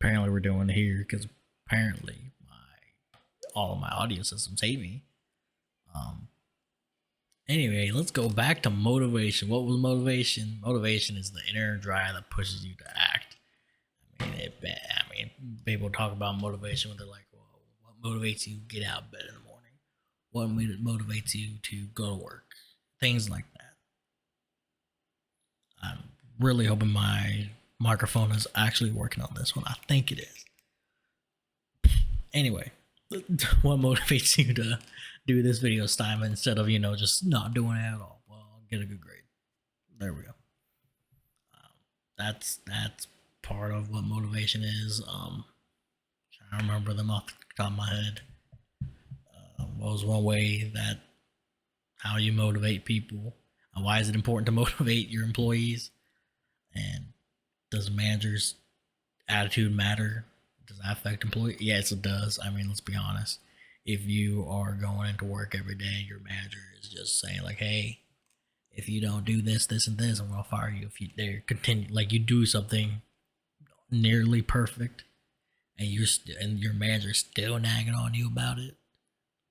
apparently we're doing here because apparently all of my audio systems hate me. Um, anyway, let's go back to motivation. What was motivation? Motivation is the inner drive that pushes you to act. I mean, people talk about motivation when they're like, "Well, what motivates you to get out of bed in the morning? What motivates you to go to work?" Things like that. I'm really hoping my microphone is actually working on this one. I think it is. Anyway, what motivates you to do this video this time instead of just not doing it at all? Well, I'll get a good grade. There we go. That's part of what motivation is. Trying to remember them off the top of my head. What was one way that how you motivate people? Why is it important to motivate your employees? And does managers' attitude matter? Does that affect employees? Yes, it does. I mean, let's be honest. If you are going into work every day, your manager is just saying like, "Hey, if you don't do this, this, and this, I'm gonna fire you." If you they continue like you do something nearly perfect, and and your manager's still nagging on you about it,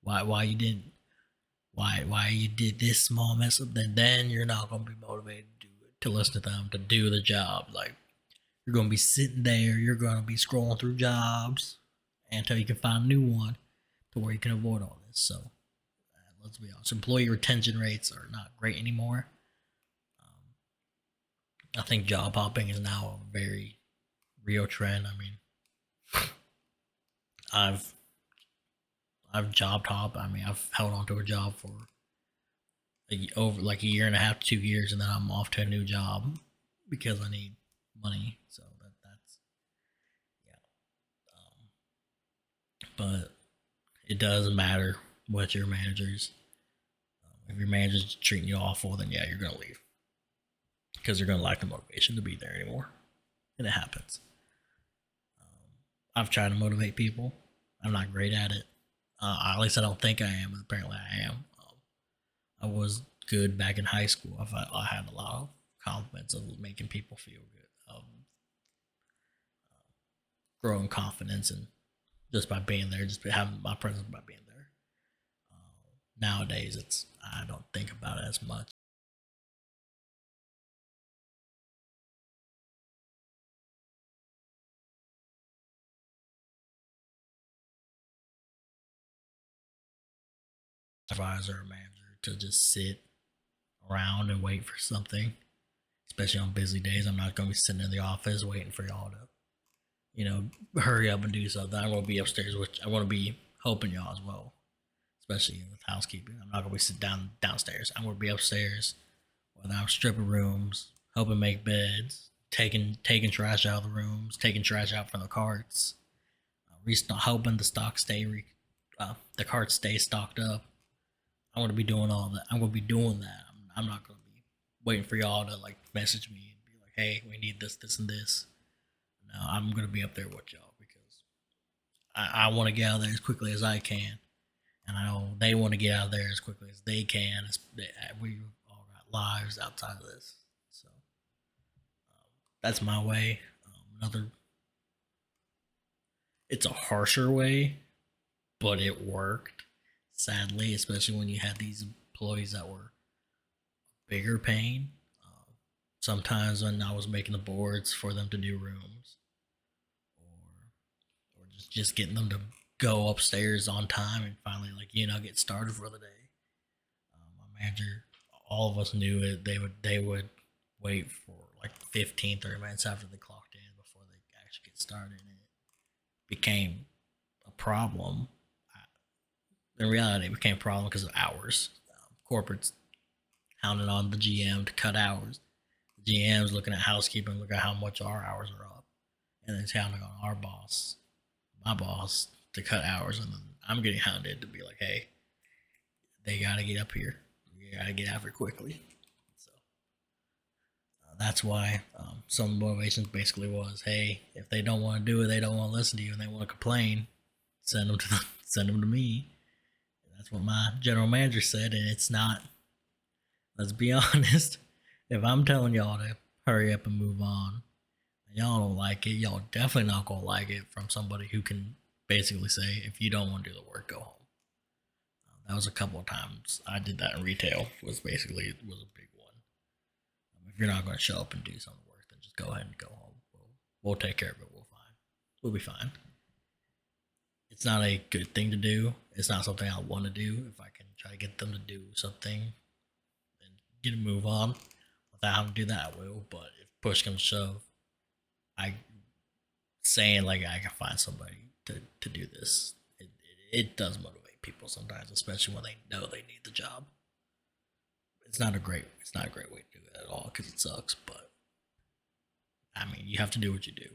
why you didn't why you did this small mess up, then you're not gonna be motivated to listen to them to do the job. Like you're gonna be sitting there, you're gonna be scrolling through jobs until you can find a new one to where you can avoid all this. So let's be honest, employee retention rates are not great anymore. I think job hopping is now a very real trend. I mean, I've I've job hop. I mean, I've held on to a job for over like a year and a half, 2 years, and then I'm off to a new job because I need money. So that's yeah. But it doesn't matter what your managers. If your manager's treating you awful, then yeah, you're gonna leave because you're gonna lack the motivation to be there anymore, and it happens. I've tried to motivate people. I'm not great at it. At least I don't think I am. Apparently, I am. I was good back in high school. I had a lot of confidence of making people feel good, growing confidence, and just by being there, just having my presence by being there. Nowadays, it's I don't think about it as much. Supervisor or manager to just sit around and wait for something, especially on busy days. I'm not going to be sitting in the office waiting for y'all to, hurry up and do something. I want to be upstairs, which I want to be helping y'all as well, especially with housekeeping. I'm not going to be sitting downstairs. I'm going to be upstairs, whether I'm stripping rooms, helping make beds, taking trash out of the rooms, taking trash out from the carts, helping the stock the carts stay stocked up. I want to be doing all that. I'm going to be doing that. I'm not going to be waiting for y'all to like message me and be like, "Hey, we need this, this, and this." No, I'm going to be up there with y'all because I want to get out of there as quickly as I can, and I know they want to get out of there as quickly as they can. We all got lives outside of this, so that's my way. Another, it's a harsher way, but it worked. Sadly, especially when you had these employees that were bigger pain. Sometimes when I was making the boards for them to do rooms, or just getting them to go upstairs on time and finally get started for the day. My manager, all of us knew it. They would wait for like 15, 30 minutes after they clocked in before they actually get started, and it became a problem. In reality, it became a problem because of hours. Corporates hounding on the GM to cut hours. The GM's looking at housekeeping, look at how much our hours are up, and then it's hounding on our boss, my boss, to cut hours, and then I'm getting hounded to be like, "Hey, they got to get up here. We got to get out here quickly." So that's why some motivations basically was, "Hey, if they don't want to do it, they don't want to listen to you, and they want to complain, send them to send them to me." And that's what my general manager said, and it's not. Let's be honest. If I'm telling y'all to hurry up and move on, Y'all don't like it. Y'all definitely not gonna like it from somebody who can basically say, if you don't want to do the work, go home. That was a couple of times I did that in retail. Was a big one. If you're not going to show up and do some work, then just go ahead and go home. We'll take care of it. We'll be fine. It's not a good thing to do. It's not something I want to do. If I can try to get them to do something and get a move on without having to do that, I will. But if push comes to shove, I saying like I can find somebody to do this. It does motivate people sometimes, especially when they know they need the job. It's not a great way to do it at all because it sucks. But I mean, you have to do what you do.